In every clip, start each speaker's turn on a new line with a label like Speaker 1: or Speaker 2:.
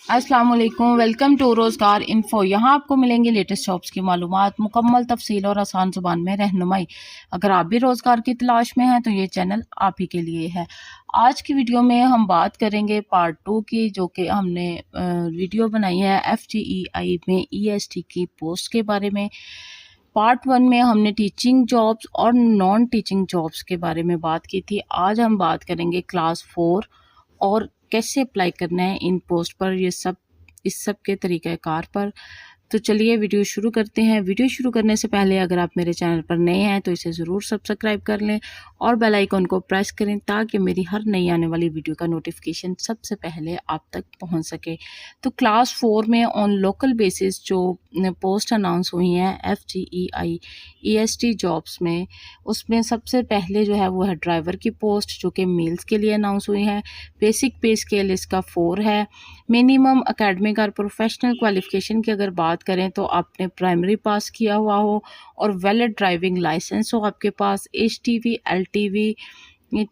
Speaker 1: अस्सलाम वालेकुम, welcome to रोज़गार इन्फो। यहाँ आपको मिलेंगे लेटेस्ट जॉब्स की मालूमात, मुकम्मल तफसील और आसान ज़ुबान में रहनुमाई। अगर आप भी रोज़गार की तलाश में हैं तो ये चैनल आप ही के लिए है। आज की वीडियो में हम बात करेंगे पार्ट 2 की, जो कि हमने वीडियो बनाई है FGEI में EST की पोस्ट के बारे में। पार्ट 1 में हमने टीचिंग जॉब्स और नॉन टीचिंग जॉब्स के बारे में बात की थी। आज हम बात करेंगे क्लास 4 और कैसे अप्लाई करना है इन पोस्ट पर, इस सब के तरीक़ाकार पर। तो चलिए वीडियो शुरू करते हैं। वीडियो शुरू करने से पहले अगर आप मेरे चैनल पर नए हैं तो इसे ज़रूर सब्सक्राइब कर लें और बेल आइकन को प्रेस करें ताकि मेरी हर नई आने वाली वीडियो का नोटिफिकेशन सबसे पहले आप तक पहुंच सके। तो क्लास 4 में ऑन लोकल बेसिस जो पोस्ट अनाउंस हुई हैं FGEI EST जॉब्स में, उसमें सबसे पहले जो है वो है ड्राइवर की पोस्ट, जो कि मेल्स के लिए अनाउंस हुई है। बेसिक पे स्केल इसका 4 है। मिनिमम एकेडमिक और प्रोफेशनल क्वालिफिकेशन की अगर बात करें तो आपने प्राइमरी पास किया हुआ हो और वैलिड ड्राइविंग लाइसेंस हो आपके पास, HTV LTV,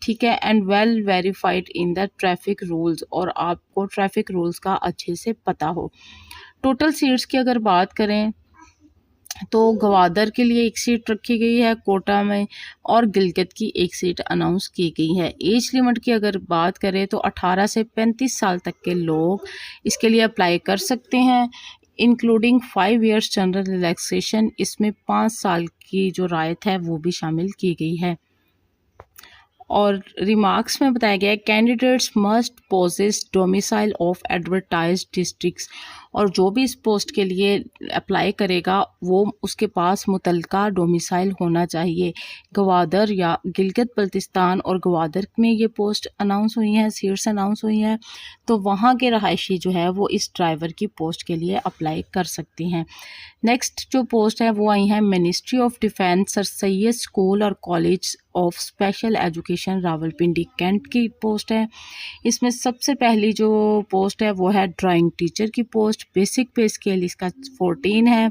Speaker 1: ठीक है, and well verified in the traffic rules, और आपको ट्रैफिक रूल्स का अच्छे से पता हो। टोटल सीट्स की अगर बात करें तो गवादर के लिए 1 सीट रखी गई है कोटा में, और गिलगित की 1 सीट अनाउंस की गई है। एज लिमिट की अगर बात करें तो 18 से 35 साल तक के लोग इसके लिए अप्लाई कर सकते हैं, इंक्लूडिंग 5 इयर्स जनरल रिलैक्सेशन। इसमें 5 साल की जो रायत है वो भी शामिल की गई है। और रिमार्क्स में बताया गया है candidates must possess domicile of advertised districts, और जो भी इस पोस्ट के लिए अप्लाई करेगा वो उसके पास मुतलका डोमिसाइल होना चाहिए। गवादर या गिलगित बल्तिस्तान और गवादर में ये पोस्ट अनाउंस हुई हैं, सीट्स अनाउंस हुई हैं, तो वहाँ के रहायशी जो है वो इस ड्राइवर की पोस्ट के लिए अप्लाई कर सकती हैं। नेक्स्ट जो पोस्ट है वो आई है ministry of defence sir Syed school और college of special education Rawalpindi cantt की पोस्ट है। इसमें सबसे पहली जो पोस्ट है वो है ड्राइंग टीचर की पोस्ट। बेसिक पे स्केल इसका 14 है।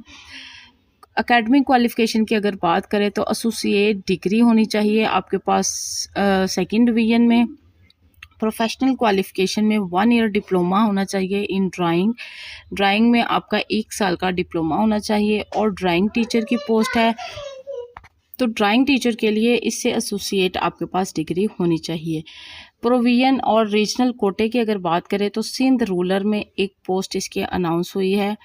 Speaker 1: एकेडमिक क्वालिफिकेशन की अगर बात करें तो एसोसिएट डिग्री होनी चाहिए आपके पास 2nd डिवीज़न में। प्रोफेशनल क्वालिफिकेशन में 1 ईयर डिप्लोमा होना चाहिए इन ड्राइंग में आपका 1 साल का डिप्लोमा होना चाहिए। और ड्राइंग टीचर की पोस्ट है, तो ड्राइंग टीचर के लिए इससे एसोसिएट आपके पास डिग्री होनी चाहिए। प्रोविजन और रीजनल कोटे की अगर बात करें तो सिंध रूरल में एक पोस्ट इसकी अनाउंस हुई है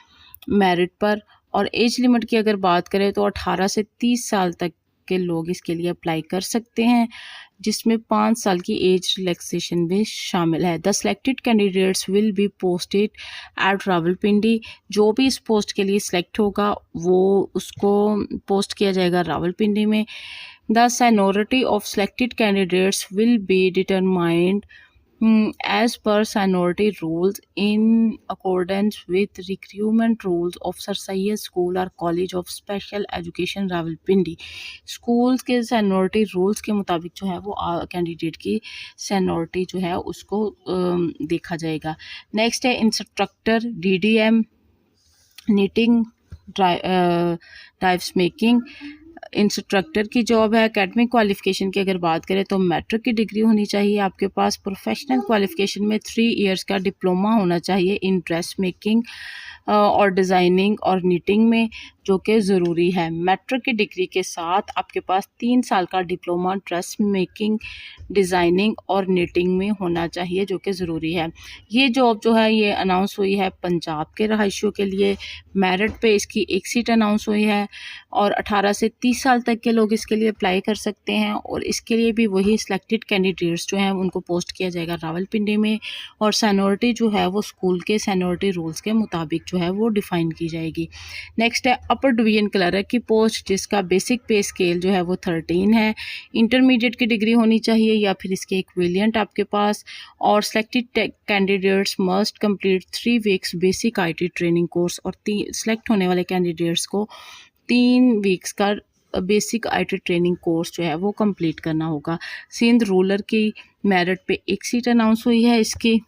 Speaker 1: मेरिट पर। और एज लिमिट की अगर बात करें तो 18 से 30 साल तक के लोग इसके लिए अप्लाई कर सकते हैं, जिसमें 5 साल की एज रिलैक्सेशन भी शामिल है। The selected candidates will be posted at Rawalpindi. जो भी इस पोस्ट के लिए सिलेक्ट होगा वो उसको पोस्ट किया जाएगा रावलपिंडी में। The seniority of selected candidates will be determined as per seniority rules in accordance with recruitment rules of Sir Syed School or College of Special Education Rawalpindi। Schools के seniority rules के मुताबिक जो है वो candidate की seniority जो है उसको देखा जाएगा। नेक्स्ट है instructor DDM knitting dives making. Instructor की जॉब है। एकेडमिक क्वालिफिकेशन की अगर बात करें तो मैट्रिक की डिग्री होनी चाहिए आपके पास। प्रोफेशनल क्वालिफिकेशन में 3 इयर्स का डिप्लोमा होना चाहिए इन ड्रेस मेकिंग और डिज़ाइनिंग और नीटिंग में, जो कि ज़रूरी है। मैट्रिक की डिग्री के साथ आपके पास 3 साल का डिप्लोमा ड्रेस मेकिंग, डिज़ाइनिंग और नीटिंग में होना चाहिए, जो कि ज़रूरी है। ये जॉब जो है ये अनाउंस हुई है पंजाब के रहायशियों के लिए। मेरिट पे इसकी 1 सीट अनाउंस हुई है और 18 से 30 साल तक के लोग इसके लिए अप्लाई कर सकते हैं। और इसके लिए भी वही सिलेक्टेड कैंडिडेट्स जो हैं उनको पोस्ट किया जाएगा रावलपिंडी में, और सैनियोरिटी जो है वो स्कूल के सैनियोरिटी रूल्स के मुताबिक जो है वो डिफ़ाइन की जाएगी। नेक्स्ट है अपर डिवीजन क्लर्क की पोस्ट, जिसका बेसिक पे स्केल जो है वो 13 है। इंटरमीडिएट की डिग्री होनी चाहिए या फिर इसके इक्विवेलेंट आपके पास। और selected candidates must complete 3 weeks basic IT training course, और सिलेक्ट होने वाले कैंडिडेट्स को 3 वीक्स का बेसिक IT ट्रेनिंग कोर्स जो है वो कंप्लीट करना होगा। सिंध रूरल की मेरिट पे 1 सीट अनाउंस हुई है इसकी।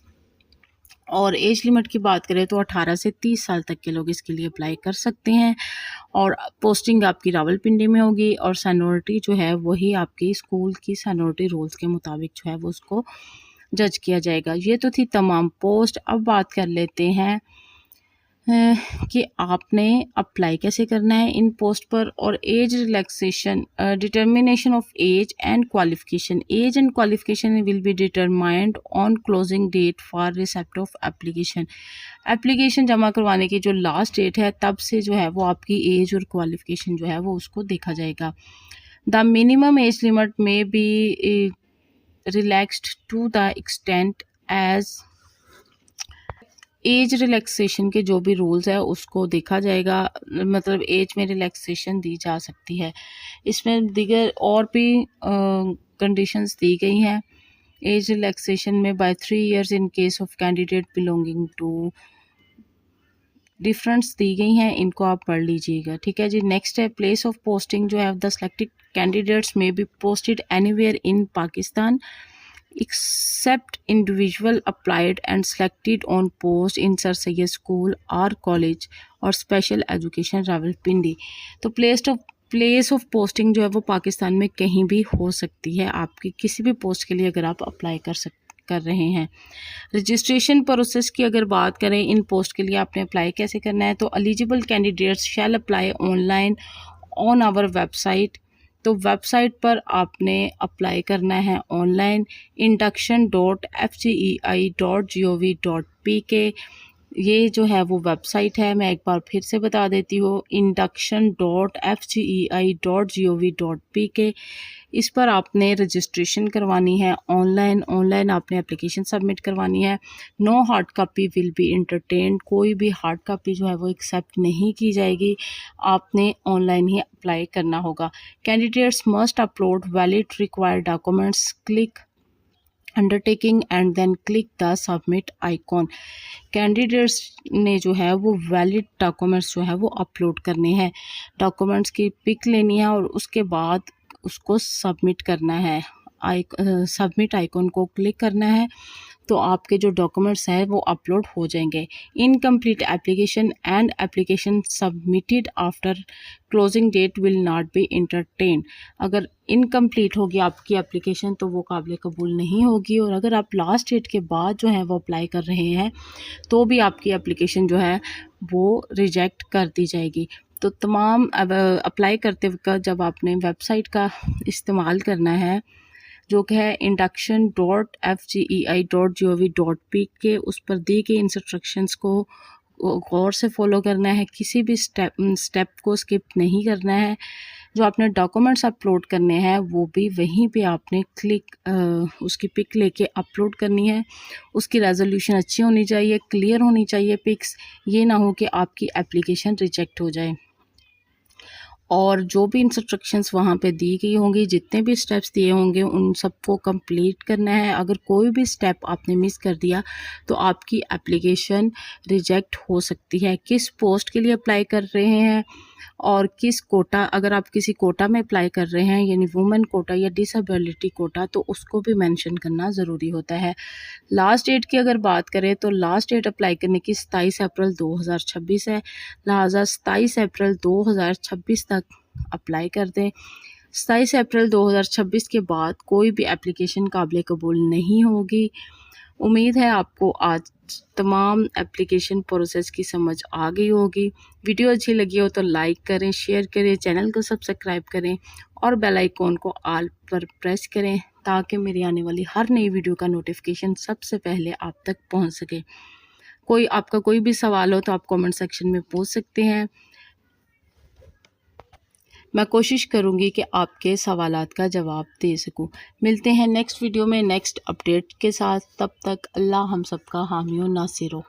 Speaker 1: और एज लिमिट की बात करें तो 18 से 30 साल तक के लोग इसके लिए अप्लाई कर सकते हैं, और पोस्टिंग आपकी रावलपिंडी में होगी। और सैनियोरिटी जो है वही आपकी स्कूल की सैनियोरिटी रूल्स के मुताबिक जो है वो उसको जज किया जाएगा। ये तो थी तमाम पोस्ट। अब बात कर लेते हैं कि आपने अप्लाई कैसे करना है इन पोस्ट पर। और age relaxation, determination of age and qualification. Age and qualification will be determined on closing date for receipt of application. Application जमा करवाने की जो लास्ट डेट है तब से जो है वो आपकी एज और क्वालिफिकेशन जो है वो उसको देखा जाएगा। द मिनिमम एज लिमिट में be relaxed to the extent as as relaxation के जो भी रूल्स है उसको देखा जाएगा, मतलब एज में रिलैक्सेशन दी जा सकती है। इसमें दीगर और भी कंडीशंस दी गई हैं एज रिलैक्सेशन में by 3 years in case of candidate belonging to, difference दी गई हैं, इनको आप पढ़ लीजिएगा। ठीक है जी। नेक्स्ट है प्लेस ऑफ पोस्टिंग जो है the selected candidates may be posted anywhere in Pakistan except individual applied and selected on post in Sir Sayyid School or College और Special Education रावलपिंडी। तो प्लेस ऑफ पोस्टिंग जो है वो पाकिस्तान में कहीं भी हो सकती है आपकी किसी भी पोस्ट के लिए अगर आप अप्लाई कर रहे हैं। रजिस्ट्रेशन प्रोसेस की अगर बात करें इन पोस्ट के लिए आपने अप्लाई कैसे करना है, तो eligible candidates shall apply online on our website. तो वेबसाइट पर आपने अप्लाई करना है ऑनलाइन induction.fcei.gov.pk। ये जो है वो वेबसाइट है, मैं एक बार फिर से बता देती हूँ, induction.fcei.gov.pk। इस पर आपने रजिस्ट्रेशन करवानी है ऑनलाइन आपने एप्लीकेशन सबमिट करवानी है। No hard copy will be entertained, कोई भी हार्ड कॉपी जो है वो एक्सेप्ट नहीं की जाएगी, आपने ऑनलाइन ही अप्लाई करना होगा। Candidates must upload valid required documents, click undertaking and then click the submit icon. Candidates ने जो है वो वैलिड डॉक्यूमेंट्स जो है वो अपलोड करने हैं, डॉक्यूमेंट्स की पिक लेनी है और उसके बाद उसको सबमिट करना है। सबमिट आइकॉन को क्लिक करना है तो आपके जो डॉक्यूमेंट्स हैं वो अपलोड हो जाएंगे। Incomplete application and application submitted after closing date will not be entertained. अगर इनकम्प्लीट होगी आपकी एप्लीकेशन तो वो काबिल कबूल नहीं होगी, और अगर आप लास्ट डेट के बाद जो है वो अप्लाई कर रहे हैं तो भी आपकी एप्लीकेशन जो है वो रिजेक्ट कर दी जाएगी। तो तमाम अप्लाई करते वक्त जब आपने वेबसाइट का इस्तेमाल करना है जो कि है induction.fcei.gov.pk, उस पर दी गई इंस्ट्रक्शंस को गौर से फॉलो करना है, किसी भी स्टेप को स्किप नहीं करना है। जो आपने डॉक्यूमेंट्स अपलोड करने हैं वो भी वहीं पे आपने उसकी पिक लेके अपलोड करनी है। उसकी रेजोल्यूशन अच्छी होनी चाहिए, क्लियर होनी चाहिए पिक्स, ये ना हो कि आपकी एप्लीकेशन रिजेक्ट हो जाए। और जो भी इंस्ट्रक्शंस वहाँ पे दी गई होंगी, जितने भी स्टेप्स दिए होंगे उन सबको कंप्लीट करना है। अगर कोई भी स्टेप आपने मिस कर दिया तो आपकी एप्लीकेशन रिजेक्ट हो सकती है। किस पोस्ट के लिए अप्लाई कर रहे हैं और किस कोटा, अगर आप किसी कोटा में अप्लाई कर रहे हैं यानी वुमेन कोटा या डिसेबिलिटी कोटा, तो उसको भी मेंशन करना ज़रूरी होता है। लास्ट डेट की अगर बात करें तो लास्ट डेट अप्लाई करने की 27 अप्रैल 2026 है, लिहाजा 27 अप्रैल 2026 तक अप्लाई कर दें। 27 अप्रैल 2026 के बाद कोई भी एप्लीकेशन काबिल कबूल नहीं होगी। उम्मीद है आपको आज तमाम एप्लीकेशन प्रोसेस की समझ आ गई होगी। वीडियो अच्छी लगी हो तो लाइक करें, शेयर करें, चैनल को सब्सक्राइब करें और बेल आइकॉन को ऑल पर प्रेस करें ताकि मेरी आने वाली हर नई वीडियो का नोटिफिकेशन सबसे पहले आप तक पहुंच सके। आपका कोई भी सवाल हो तो आप कमेंट सेक्शन में पूछ सकते हैं, मैं कोशिश करूंगी कि आपके सवालात का जवाब दे सकूं। मिलते हैं नेक्स्ट वीडियो में नेक्स्ट अपडेट के साथ, तब तक अल्लाह हम सबका हामी और नासिर हो।